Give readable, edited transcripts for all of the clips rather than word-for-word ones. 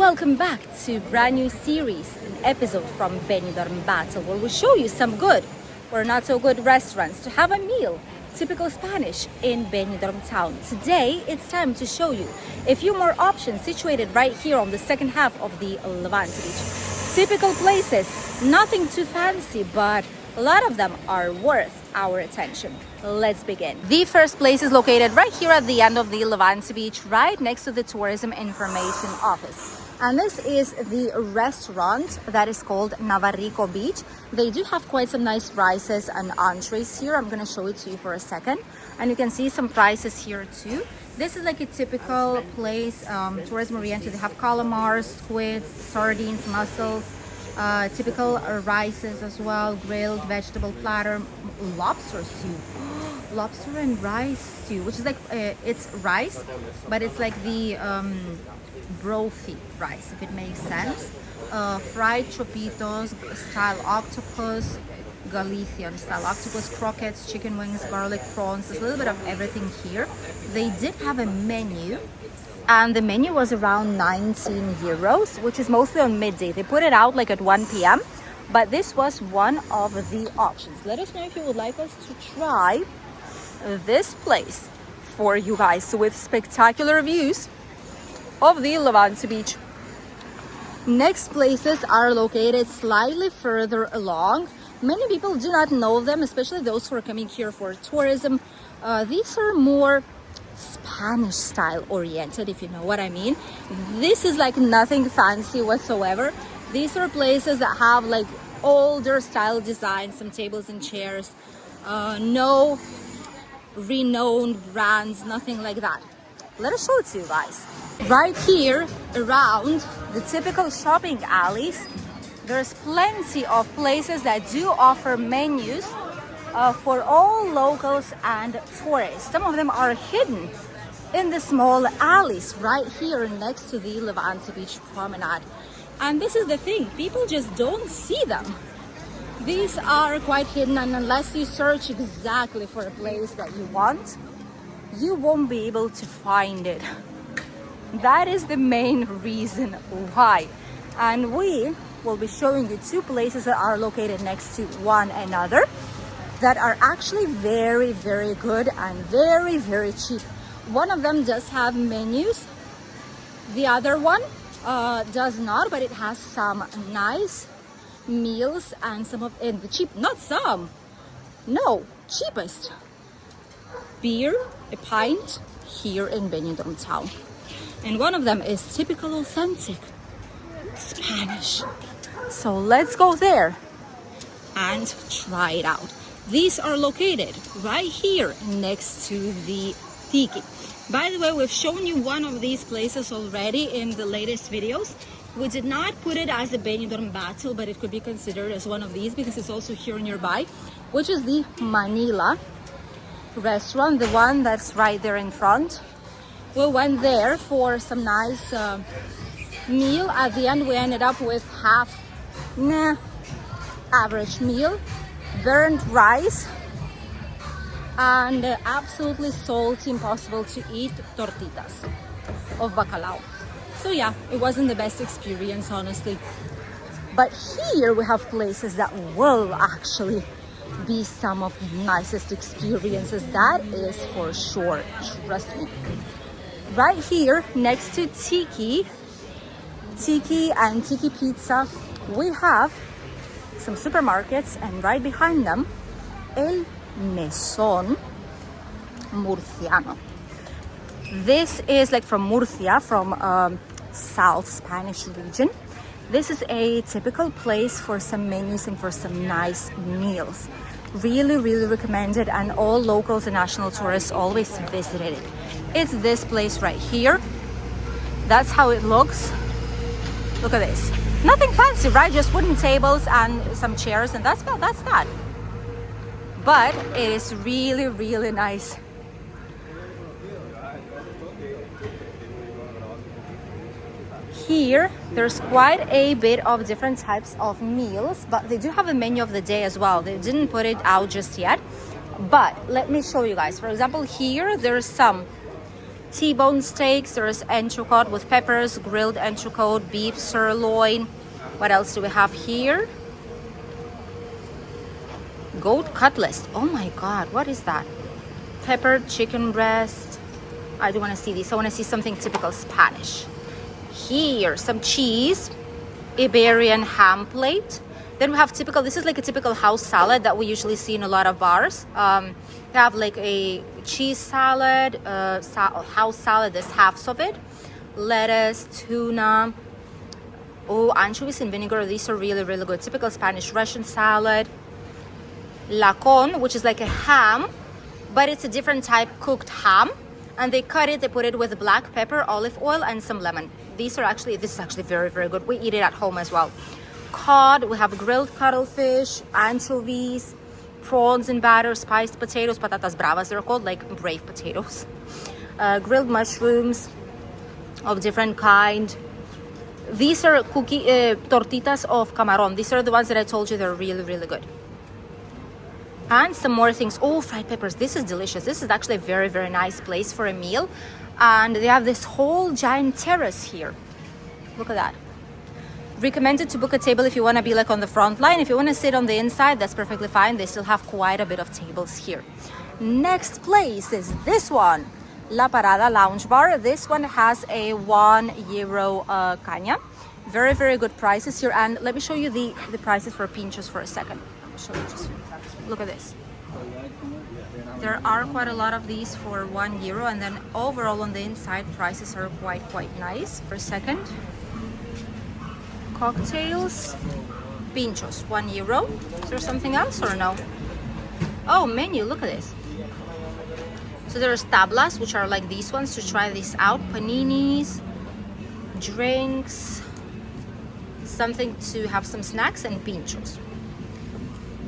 Welcome back to brand new series, an episode from Benidorm Battle, where we show you some good or not so good restaurants to have a meal, typical Spanish in Benidorm town. Today, it's time to show you a few more options situated right here on the second half of the Levante Beach. Typical places, nothing too fancy, but a lot of them are worth our attention. Let's begin. The first place is located right here at the end of the Levante Beach, right next to the Tourism Information Office. And this is the restaurant that is called NAVARRICO Beach. They do have quite some nice rices and entrees here. I'm going to show it to you for a second. And you can see some prices here too. This is like a typical place, Tourism Oriented. They have calamars, squids, sardines, mussels, typical rices as well, grilled vegetable platter, lobster soup. Lobster and rice stew, which is like it's rice, but it's like the brothy rice, if it makes sense. Fried chopitos style octopus, Galician style octopus, croquettes, chicken wings, garlic prawns. There's a little bit of everything here. They did have a menu, and the menu was around 19 euros, which is mostly on midday. They put it out like at 1 p.m., but this was one of the options. Let us know if you would like us to try this place for you guys with spectacular views of the Levante Beach. Next places are located slightly further along. Many people do not know them, especially those who are coming here for tourism. These are more Spanish style oriented, if you know what I mean. This is like nothing fancy whatsoever. These are places that have like older style design, some tables and chairs, no renowned brands, nothing like that. Let us show it to you guys. Right here around the typical shopping alleys, there's plenty of places that do offer menus for all locals and tourists. Some of them are hidden in the small alleys right here next to the Levante Beach promenade. And this is the thing, people just don't see them. These are quite hidden, and unless you search exactly for a place that you want, you won't be able to find it. That is the main reason why. And we will be showing you two places that are located next to one another that are actually very, very good and very, very cheap. One of them does have menus. The other one does not, but it has some nice meals and some of the cheap, not some, no, cheapest beer, a pint here in Benidorm town. And one of them is typical authentic Spanish. So let's go there and try it out. These are located right here next to the Tiki. By the way, we've shown you one of these places already in the latest videos. We did not put it as a Benidorm Battle, but it could be considered as one of these because it's also here nearby, which is the Manila restaurant, the one that's right there in front. We went there for some nice meal. At the end, we ended up with average meal, burnt rice, and absolutely salty, impossible to eat tortitas of bacalao. So yeah, it wasn't the best experience, honestly. But here we have places that will actually be some of the nicest experiences. That is for sure, trust me. Right here next to Tiki and Tiki Pizza, we have some supermarkets, and right behind them, El Mesón Murciano. This is like from Murcia, from South Spanish region. This is a typical place for some menus and for some nice meals. Really, really recommended, and all locals and national tourists always visited it. It's this place right here. That's how it looks. Look at this. Nothing fancy, right? Just wooden tables and some chairs, and that's that. But it is really, really nice. Here, there's quite a bit of different types of meals, but they do have a menu of the day as well. They didn't put it out just yet, but let me show you guys. For example, here there's some T-bone steaks. There's entrecote with peppers, grilled entrecote, beef sirloin. What else do we have here? Goat cutlets. Oh my God, what is that? Peppered chicken breast. I do want to see these. I want to see something typical Spanish. Here, some cheese, Iberian ham plate. Then we have typical, this is like a typical house salad that we usually see in a lot of bars. They have like a cheese salad, house salad, there's halves of it. Lettuce, tuna, oh, anchovies in vinegar. These are really, really good. Typical Spanish Russian salad. Lacon, which is like a ham, but it's a different type cooked ham. And they cut it, they put it with black pepper, olive oil, and some lemon. This is actually very, very good. We eat it at home as well. Cod, we have grilled cuttlefish, anchovies, prawns in batter, spiced potatoes, patatas bravas they're called, like brave potatoes. Grilled mushrooms of different kind. These are tortitas of camarón. These are the ones that I told you they're really, really good. And some more things. Oh, fried peppers. This is delicious. This is actually a very, very nice place for a meal. And they have this whole giant terrace here. Look at that. Recommended to book a table if you want to be like on the front line. If you want to sit on the inside, that's perfectly fine. They still have quite a bit of tables here. Next place is this one. La Parada Lounge Bar. This one has a €1 caña. Very, very good prices here. And let me show you the prices for pinchos for a second. Show you just, look at this. There are quite a lot of these for €1, and then overall on the inside prices are quite nice. For a second. Cocktails, pinchos, €1. Is there something else or no? Oh, menu, look at this. So there's tablas, which are like these ones, to try this out. Paninis, drinks, something to have some snacks, and pinchos.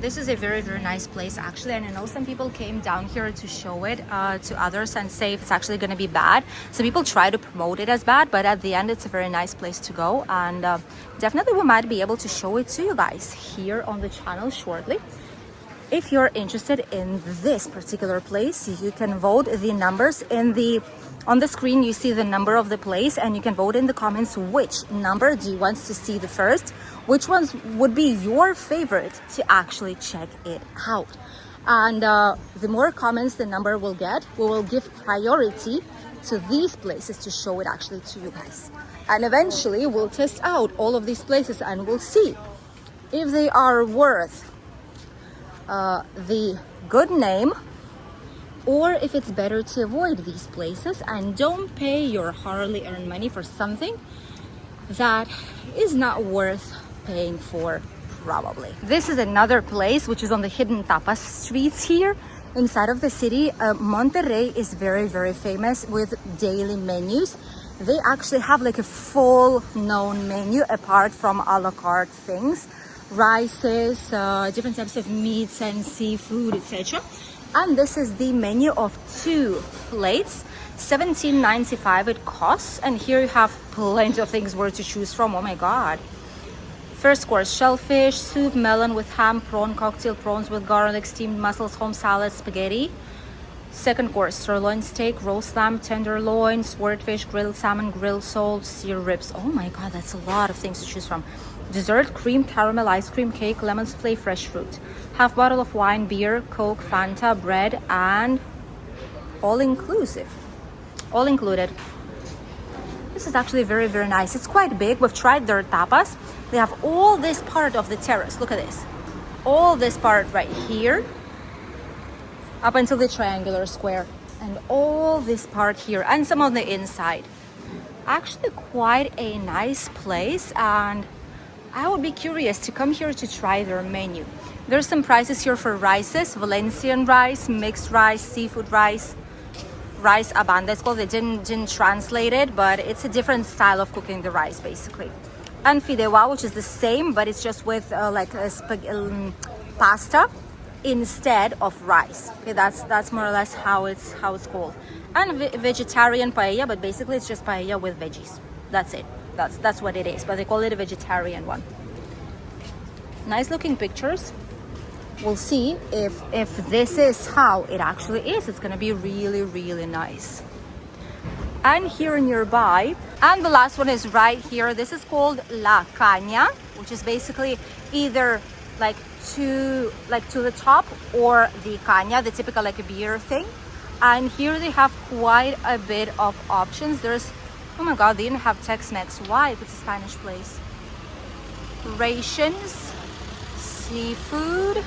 This is a very, very nice place actually, and I know some people came down here to show it to others and say if it's actually going to be bad. Some people try to promote it as bad, but at the end it's a very nice place to go, and definitely we might be able to show it to you guys here on the channel shortly. If you're interested in this particular place, you can vote the numbers on the screen. You see the number of the place, and you can vote in the comments which number do you want to see the first, which ones would be your favorite to actually check it out. And the more comments the number will get, we will give priority to these places to show it actually to you guys. And eventually we'll test out all of these places and we'll see if they are worth the good name, or if it's better to avoid these places and don't pay your hardly earned money for something that is not worth paying for, probably. This is another place which is on the hidden tapas streets here inside of the city. Monterrey is very, very famous with daily menus. They actually have like a full known menu apart from a la carte things, rices, different types of meats and seafood, etc. And this is the menu of 2 plates, $17.95 it costs, and here you have plenty of things where to choose from. Oh my god. First course, shellfish, soup, melon with ham, prawn cocktail, prawns with garlic, steamed mussels, home salad, spaghetti. Second course, sirloin steak, roast lamb, tenderloin, swordfish, grilled salmon, grilled sole, sear ribs. Oh my god, that's a lot of things to choose from. Dessert, cream, caramel, ice cream, cake, lemon souffle, fresh fruit. Half bottle of wine, beer, Coke, Fanta, bread, and all inclusive. All included. This is actually very, very nice. It's quite big. We've tried their tapas. They have all this part of the terrace. Look at this. All this part right here up until the triangular square, and all this part here, and some on the inside. Actually quite a nice place, and I would be curious to come here to try their menu. There's some prices here for rices: Valencian rice, mixed rice, seafood rice, rice abanda it's called. They didn't translate it, but it's a different style of cooking the rice basically. And fideuà, which is the same, but it's just with like a pasta instead of rice. Okay, that's more or less how it's called. And vegetarian paella, but basically it's just paella with veggies. That's it. That's what it is, but they call it a vegetarian one. Nice looking pictures. We'll see if this is how it actually is. It's gonna be really, really nice. and here nearby. And the last one is right here. This is called LAKAñA, which is basically either like to the top or the caña, the typical like a beer thing. And here they have quite a bit of options. There's, oh my god, they didn't have Tex-Mex. Why, if it's a Spanish place? Rations, seafood,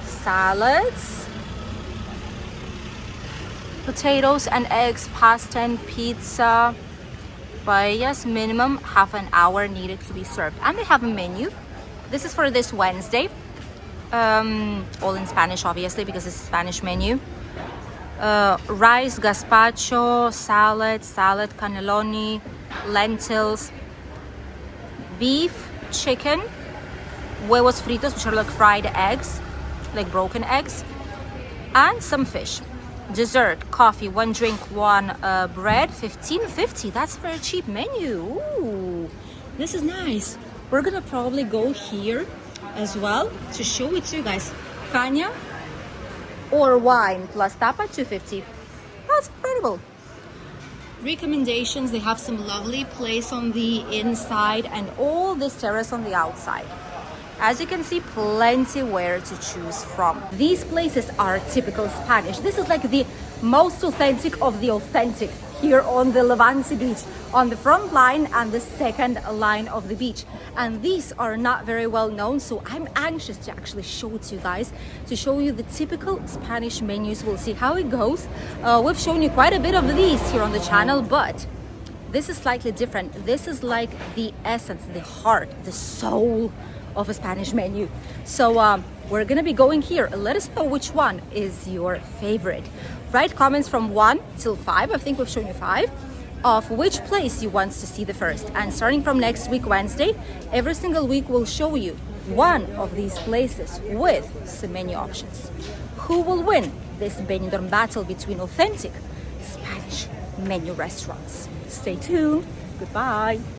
salads, potatoes and eggs, pasta and pizza. Paellas, minimum half an hour needed to be served. And they have a menu. This is for this Wednesday. All in Spanish, obviously, because it's a Spanish menu. Rice, gazpacho, salad, cannelloni, lentils, beef, chicken, huevos fritos, which are like fried eggs, like broken eggs, and some fish. Dessert, coffee, one drink, one bread, $15.50. That's a very cheap menu. Ooh, this is nice. We're gonna probably go here as well to show it to you guys. Caña or wine plus tapa, $2.50. That's incredible. Recommendations, they have some lovely place on the inside and all this terrace on the outside. As you can see, plenty where to choose from. These places are typical Spanish. This is like the most authentic of the authentic here on the Levante beach, on the front line and the second line of the beach. And these are not very well known, so I'm anxious to actually show it to you guys, to show you the typical Spanish menus. We'll see how it goes. We've shown you quite a bit of these here on the channel, but this is slightly different. This is like the essence, the heart, the soul of a Spanish menu. So we're gonna be going here. Let us know which one is your favorite. Write comments from 1 till 5. I think we've shown you 5 of which place you want to see the first. And starting from next week, Wednesday, every single week we'll show you one of these places with some menu options. Who will win this Benidorm battle between authentic Spanish menu restaurants? Stay tuned. Goodbye.